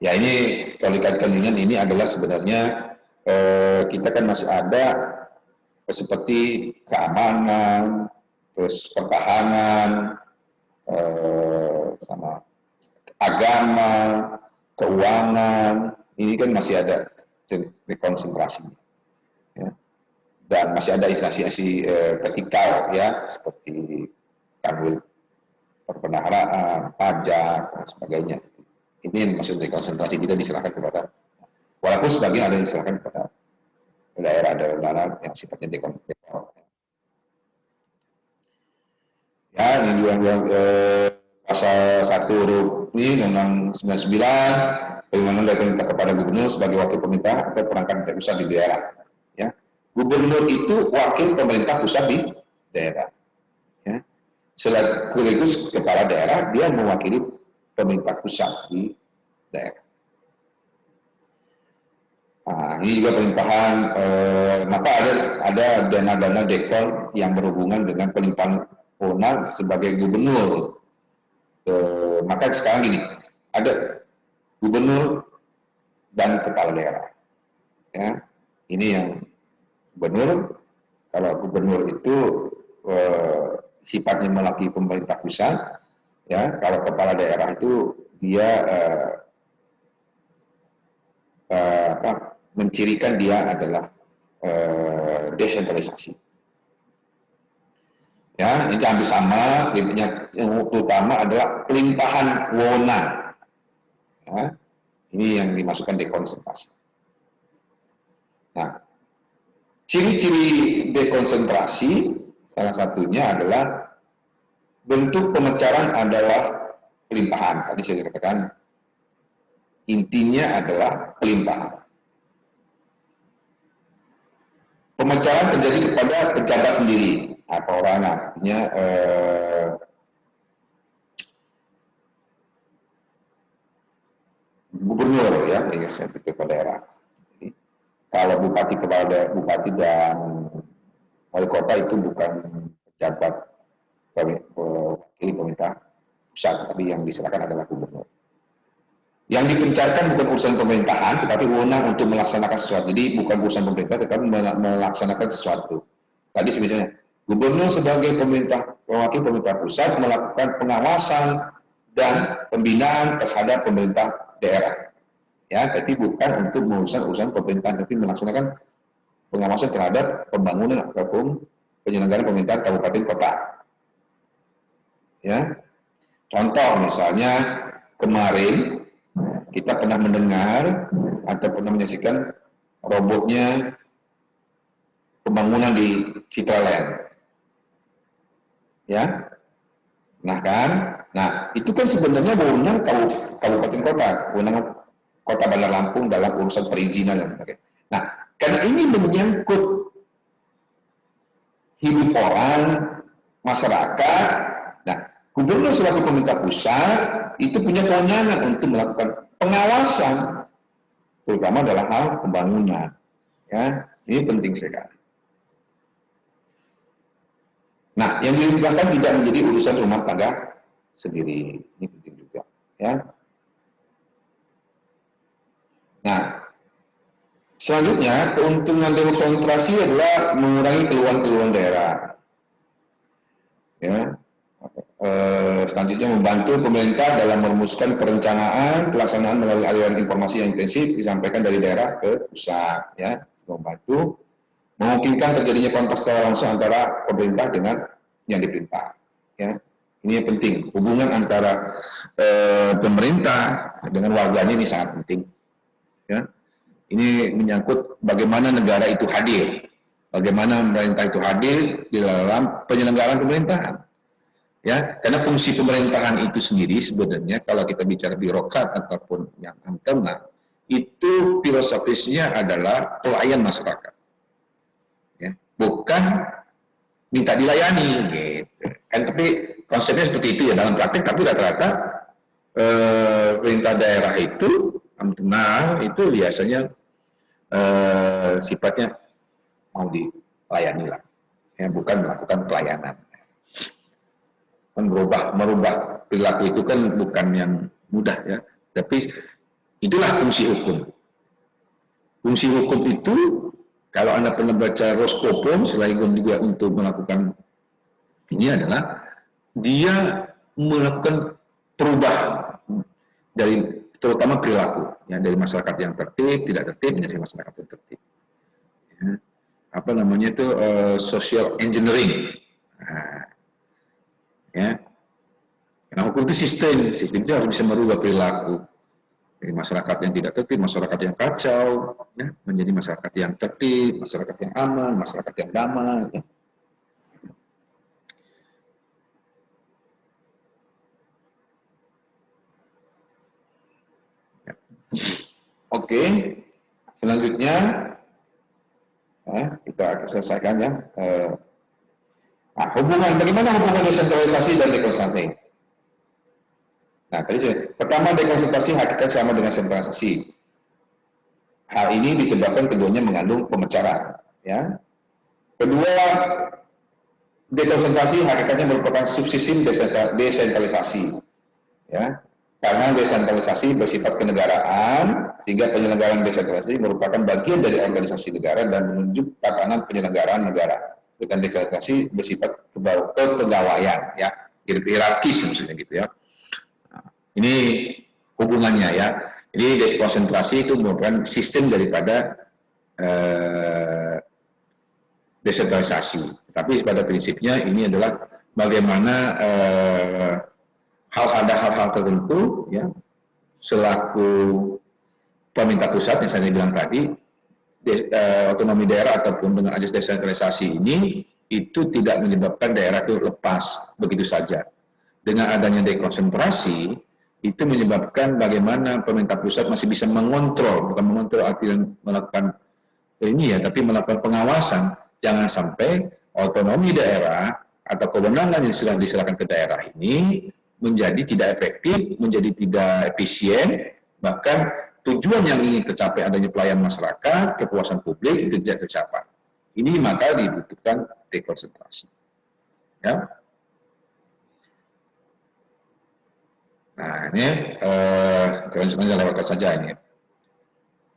Speaker 1: Ya ini kalau dikaitkan dengan ini adalah sebenarnya kita kan masih ada seperti keamanan, terus pertahanan, sama agama, keuangan, ini kan masih ada dekonsentrasi. Ya. Dan masih ada instansi vertikal ya seperti kanwil perbendaharaan, pajak dan sebagainya. Ini yang maksud dekonsentrasi, kita diserahkan kepada, walaupun sebagian ada yang diserahkan kepada daerah-daerah yang sifatnya dekonsentrasi. Ya, ini juga pasal 1 huruf ini Undang 99 perlindungan dari pemerintah kepada gubernur sebagai wakil pemerintah atau perangkat pusat di daerah. Ya, gubernur itu wakil pemerintah pusat di daerah. Ya. Sekaligus kepala daerah, dia mewakili pemerintah pusat di daerah. Nah, ini juga pelimpahan, maka ada dana-dana dekon yang berhubungan dengan pelimpahan wewenang sebagai gubernur. Maka sekarang gini, ada gubernur dan kepala daerah. Ya, ini yang gubernur. Kalau gubernur itu sifatnya mewakili pemerintah pusat, ya. Kalau kepala daerah itu dia mencirikan dia adalah desentralisasi. Ya, ini hampir sama. Yang utama adalah pelimpahan wewenang. Ya, ini yang dimasukkan dekonsentrasi. Nah, ciri-ciri dekonsentrasi salah satunya adalah bentuk pemecahan adalah pelimpahan. Tadi saya katakan intinya adalah pelimpahan. Pemecahan terjadi kepada pejabat sendiri, orang artinya gubernur ya, eksekutif daerah. Jadi, kalau bupati kepada bupati dan wali kota itu bukan pejabat wakil pemerintah pusat, tapi yang diserahkan adalah gubernur. Yang dipencarkan bukan urusan pemerintahan, tetapi wewenang untuk melaksanakan sesuatu. Jadi bukan urusan pemerintah, tetapi melaksanakan sesuatu. Tadi sebenarnya gubernur sebagai wakil pemerintah pusat melakukan pengawasan dan pembinaan terhadap pemerintah daerah. Ya, tapi bukan untuk urusan pemerintahan, tapi melaksanakan pengawasan terhadap pembangunan ataupun penyelenggaraan pemerintahan kabupaten kota. Ya, contoh misalnya kemarin kita pernah mendengar atau pernah menyaksikan robohnya pembangunan di Citraland. Ya. Nah, itu kan sebenarnya wewenang kabupaten kota, wewenang Kota Bandar Lampung dalam urusan perizinan dan sebagainya. Nah, karena ini menyangkut hidup orang, masyarakat, nah, gubernur selaku pemerintah pusat itu punya kewenangan untuk melakukan pengawasan, terutama dalam hal pembangunan. Ya, ini penting sekali. Nah, yang dilibatkan tidak menjadi urusan rumah tangga sendiri. Ini penting juga. Ya. Nah, selanjutnya keuntungan dekonsentrasi adalah mengurangi keluhan-keluhan daerah. Ya. Selanjutnya membantu pemerintah dalam merumuskan perencanaan pelaksanaan melalui aliran informasi yang intensif disampaikan dari daerah ke pusat, ya, membantu memungkinkan terjadinya kontak secara langsung antara pemerintah dengan yang diperintah. Ya, ini yang penting, hubungan antara pemerintah dengan warganya ini sangat penting. Ya, ini menyangkut bagaimana negara itu hadir, bagaimana pemerintah itu hadir di dalam penyelenggaraan pemerintahan. Ya, karena fungsi pemerintahan itu sendiri sebenarnya kalau kita bicara birokrat ataupun yang internal itu filosofisnya adalah pelayan masyarakat, ya, bukan minta dilayani, gitu. Kan tapi konsepnya seperti itu ya dalam praktek, tapi rata-rata perintah daerah itu internal itu biasanya sifatnya mau dilayani lah, ya, bukan melakukan pelayanan. Merubah perilaku itu kan bukan yang mudah ya, tapi itulah fungsi hukum. Fungsi hukum itu kalau Anda pernah baca Roskopon selain juga untuk melakukan ini adalah dia melakukan perubahan dari terutama perilaku ya, dari masyarakat yang tertib tidak tertib menjadi masyarakat yang tertib. Ya, apa namanya itu social engineering. Nah, ya, karena hukum itu sistem itu harus bisa merubah perilaku dari masyarakat yang tidak tertib, masyarakat yang kacau, ya, menjadi masyarakat yang tertib, masyarakat yang aman, masyarakat yang damai. Ya. Ya. Oke, selanjutnya kita akan selesaikan ya. Nah, bagaimana hubungan desentralisasi dan dekonsentrasi? Nah, tadi pertama dekonsentrasi hakikat sama dengan sentralisasi. Hal ini disebabkan keduanya mengandung pemecahan. Ya. Kedua, dekonsentrasi hakikatnya merupakan subsistem desentralisasi. Ya. Karena desentralisasi bersifat kenegaraan, sehingga penyelenggaraan desentralisasi merupakan bagian dari organisasi negara dan menunjuk tatanan penyelenggaraan negara. Dengan desentralisasi bersifat kepegawaian, ya, hierarkis maksudnya gitu ya. Nah, ini hubungannya ya. Jadi dekonsentrasi itu merupakan sistem daripada desentralisasi. Tapi pada prinsipnya ini adalah bagaimana ada hal-hal tertentu ya selaku pemerintah pusat yang saya bilang tadi, otonomi daerah ataupun dengan ajas desentralisasi ini itu tidak menyebabkan daerah itu lepas begitu saja. Dengan adanya dekonsentrasi itu menyebabkan bagaimana pemerintah pusat masih bisa mengontrol, bukan mengontrol artinya melakukan ini ya, tapi melakukan pengawasan. Jangan sampai otonomi daerah atau kewenangan yang sudah diserahkan ke daerah ini menjadi tidak efektif, menjadi tidak efisien, bahkan tujuan yang ingin tercapai adanya pelayanan masyarakat, kepuasan publik itu tidak tercapai. Ini maka dibutuhkan dekonsentrasi. Ya. Nah ini selanjutnya lewatkan saja ini.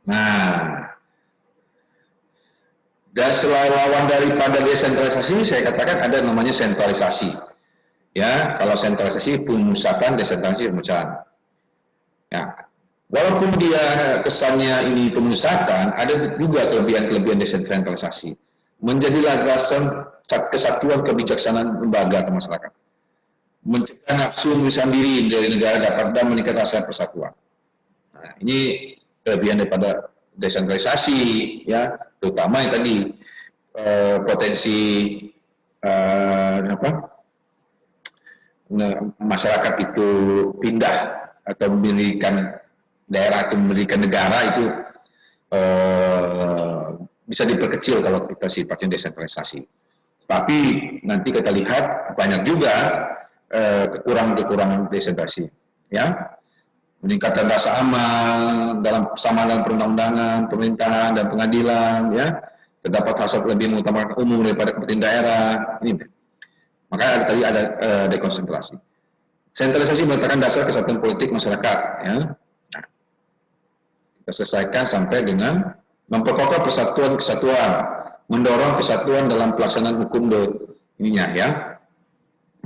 Speaker 1: Nah, dan selain lawan daripada desentralisasi, saya katakan ada namanya sentralisasi. Ya, kalau sentralisasi pemusatan, desentralisasi pemusatan. Ya, walaupun dia kesannya ini pemusatan, ada juga kelebihan-kelebihan desentralisasi. Menjadi landasan kesatuan kebijaksanaan lembaga atau masyarakat. Mencegah nafsu memisahkan diri dari negara dan meningkatkan rasa persatuan. Nah, ini kelebihan daripada desentralisasi, ya, terutama yang tadi potensi masyarakat itu pindah atau mendirikan daerah atau mendirikan negara itu bisa diperkecil kalau kita sifatnya desentralisasi. Tapi nanti kita lihat banyak juga kekurangan-kekurangan desentralisasi, ya. Meningkatkan rasa aman dalam persamaan dalam perundang-undangan, pemerintahan dan pengadilan, ya. Terdapat hasrat lebih mengutamakan umum daripada kepentingan daerah. Ini. Makanya tadi ada dekonsentrasi. Sentralisasi meletakkan dasar kesatuan politik masyarakat, ya. Nah, kita selesaikan sampai dengan memperkokoh kesatuan, mendorong kesatuan dalam pelaksanaan hukum ininya, ya.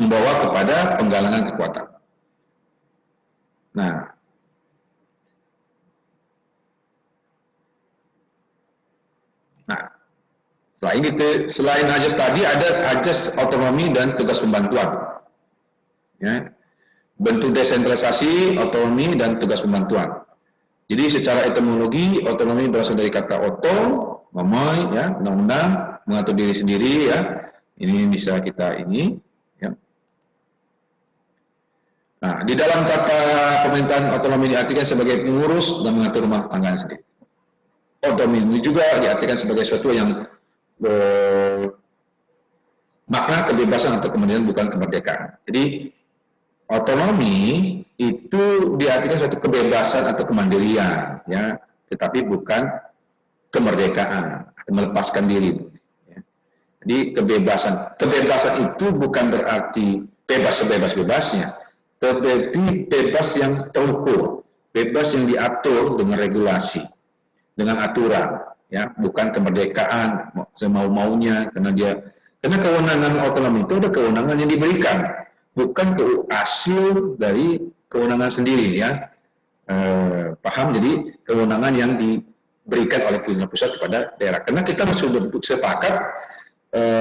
Speaker 1: Membawa kepada penggalangan kekuatan. Nah, selain ajas tadi ada ajas otonomi dan tugas pembantuan. Ya. Bentuk desentralisasi, otonomi dan tugas pembantuan. Jadi secara etimologi otonomi berasal dari kata oto, momoy, ya, undang-undang, mengatur diri sendiri, ya. Ini bisa kita ini. Nah, di dalam kata pemerintahan otonomi diartikan sebagai pengurus dan mengatur rumah tangga sendiri. Otonomi ini juga diartikan sebagai sesuatu yang makna kebebasan atau kemudian bukan kemerdekaan. Jadi otonomi itu diartikan suatu kebebasan atau kemandirian, ya, tetapi bukan kemerdekaan, melepaskan diri. Ya. Jadi kebebasan itu bukan berarti bebas sebebas-bebasnya. Tetapi bebas yang terukur, bebas yang diatur dengan regulasi, dengan aturan, ya, bukan kemerdekaan semau-maunya karena kewenangan otonomi itu ada kewenangan yang diberikan, bukan hasil dari kewenangan sendiri, ya. Paham? Jadi kewenangan yang diberikan oleh pemerintah pusat kepada daerah. Karena kita sudah sepakat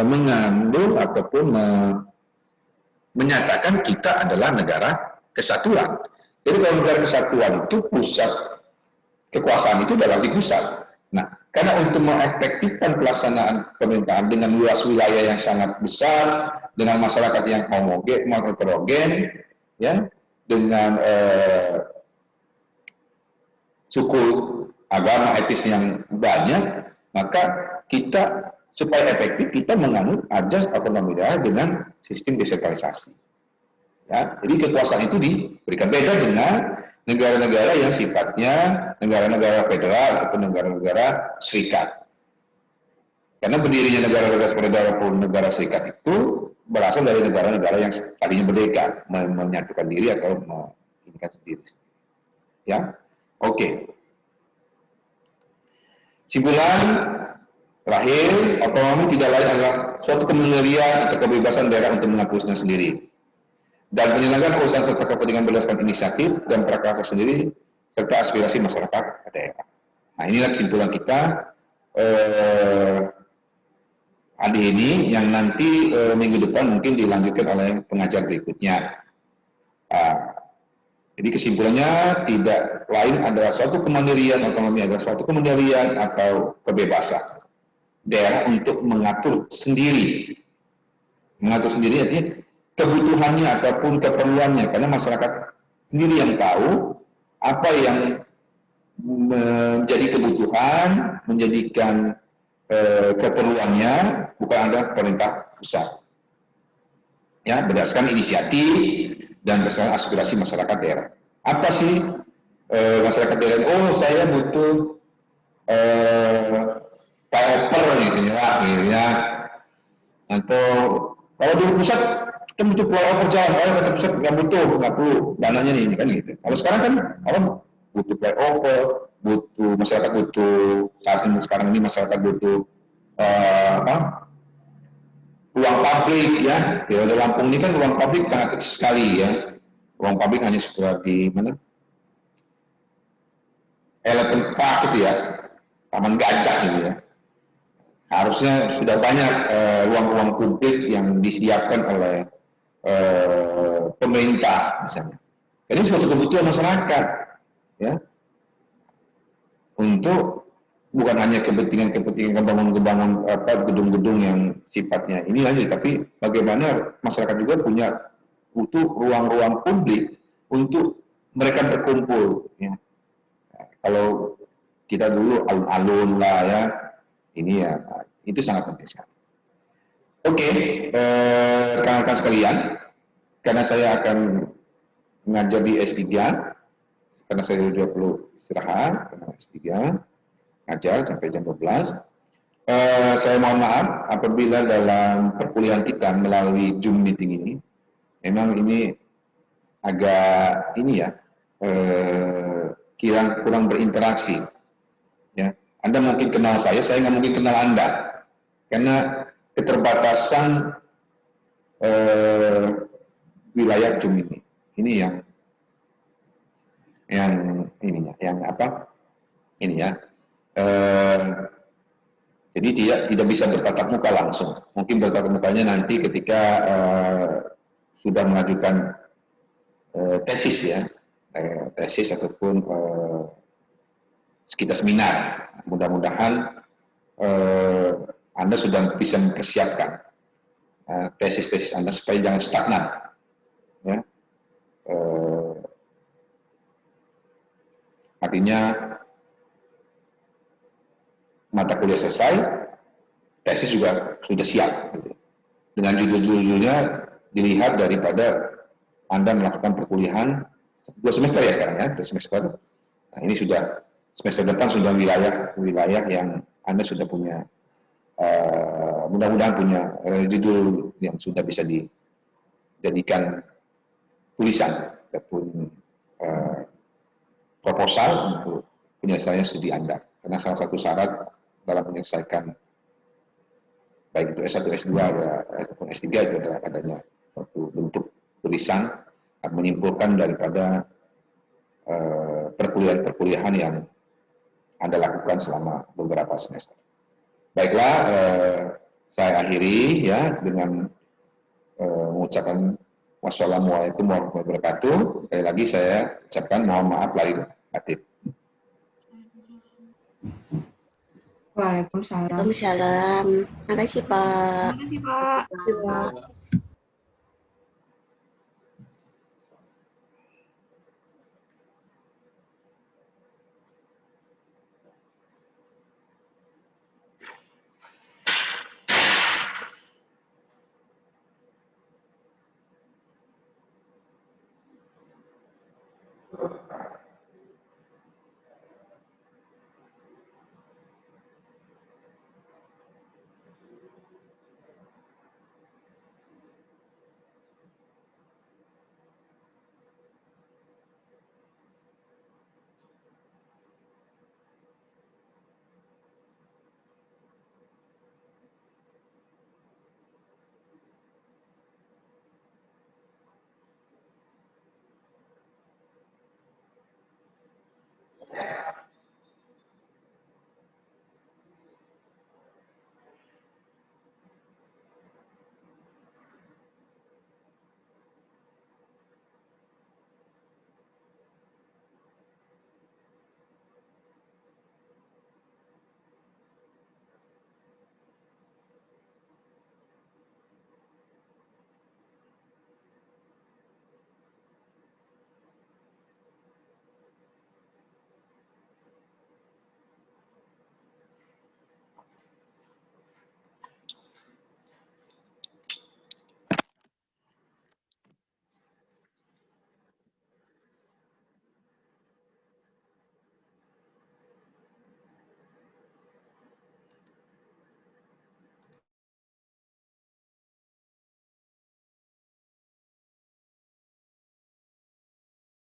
Speaker 1: mengandung ataupun menyatakan kita adalah negara kesatuan. Jadi kalau negara kesatuan itu pusat kekuasaan itu adalah di pusat. Nah, karena untuk mengefektifkan pelaksanaan pemerintahan dengan luas wilayah yang sangat besar, dengan masyarakat yang heterogen, ya, dengan suku, agama, etnis yang banyak, maka kita supaya efektif kita menganut ajas otonomi daerah dengan sistem desentralisasi. Ya, jadi kekuasaan itu diberikan, beda dengan negara-negara yang sifatnya negara-negara federal ataupun negara-negara serikat. Karena berdirinya negara-negara federal ataupun negara serikat itu berasal dari negara-negara yang tadinya merdeka, menyatukan diri atau menginginkan sendiri. Ya, oke. Simpulan terakhir, otonomi tidak lain adalah suatu kemandirian atau kebebasan daerah untuk mengaturnya sendiri. Dan penyelenggaraan urusan serta kepentingan berdasarkan inisiatif dan prakarsa sendiri serta aspirasi masyarakat daerah. Nah, inilah kesimpulan kita. adik ini yang nanti minggu depan mungkin dilanjutkan oleh pengajar berikutnya. Jadi kesimpulannya tidak lain adalah suatu kemandirian, otonomi adalah suatu kemandirian atau kebebasan daerah untuk mengatur sendiri. Mengatur sendiri artinya kebutuhannya ataupun keperluannya, karena masyarakat sendiri yang tahu apa yang menjadi kebutuhan, menjadikan keperluannya, bukan ada pemerintah pusat. Ya, berdasarkan inisiatif dan berdasarkan aspirasi masyarakat daerah. Apa sih masyarakat daerah? Oh, saya butuh flyover misalnya, gitu ya. Atau kalau di pusat kita butuh flyover jalan, kalau kata pusat nggak butuh, nggak perlu dananya nih, kan gitu. Kalau sekarang kan orang butuh flyover, butuh masyarakat butuh saat ini sekarang ini masyarakat butuh ruang publik ya. Di Lampung ini kan ruang publik sangat kecil sekali ya. Ruang publik hanya seperti mana? Elephant Park itu ya, Taman Gajah gitu ya. Harusnya sudah banyak ruang-ruang publik yang disiapkan oleh pemerintah misalnya. Ini suatu kebutuhan masyarakat ya, untuk bukan hanya kepentingan kebangun gedung-gedung yang sifatnya ini aja, tapi bagaimana masyarakat juga punya butuh ruang-ruang publik untuk mereka berkumpul. Ya. Kalau kita dulu alun-alun lah ya, ini ya itu sangat penting sekali. Oke, rekan-rekan sekalian, karena saya akan mengajar di S3, karena saya juga perlu istirahat, karena S3, ngajar sampai jam 12. Saya mohon maaf apabila dalam perkuliahan kita melalui Zoom meeting ini, memang ini agak ini ya, kurang berinteraksi. Ya. Anda mungkin kenal saya nggak mungkin kenal Anda, karena keterbatasan wilayah Zoom ini. Ini yang ininya, yang apa? Ini ya. Jadi tidak bisa bertatap muka langsung. Mungkin bertatap mukanya nanti ketika sudah mengajukan tesis ya, tesis ataupun sekitar seminar. Mudah-mudahan Anda sudah bisa mempersiapkan tesis-tesis Anda supaya jangan stagnan. Ya. Artinya mata kuliah selesai, tesis juga sudah siap. Gitu. Dengan judul-judulnya dilihat daripada Anda melakukan perkuliahan 2 semester ya sekarang ya, 2 semester. Nah, ini sudah semester depan sudah wilayah yang Anda sudah punya, mudah-mudahan punya judul yang sudah bisa dijadikan tulisan ataupun proposal untuk penyelesaian studi Anda. Karena salah satu syarat dalam menyelesaikan baik itu S1, S2 ataupun S3 itu adalah adanya suatu bentuk tulisan yang menyimpulkan daripada perkuliahan yang Anda lakukan selama beberapa semester. Baiklah, saya akhiri ya dengan mengucapkan wassalamualaikum warahmatullahi wabarakatuh. Sekali lagi saya ucapkan mohon maaf lahir batin.
Speaker 2: Waalaikumsalam.
Speaker 3: Waalaikumsalam. Terima kasih, Pak.
Speaker 4: Terima kasih, Pak.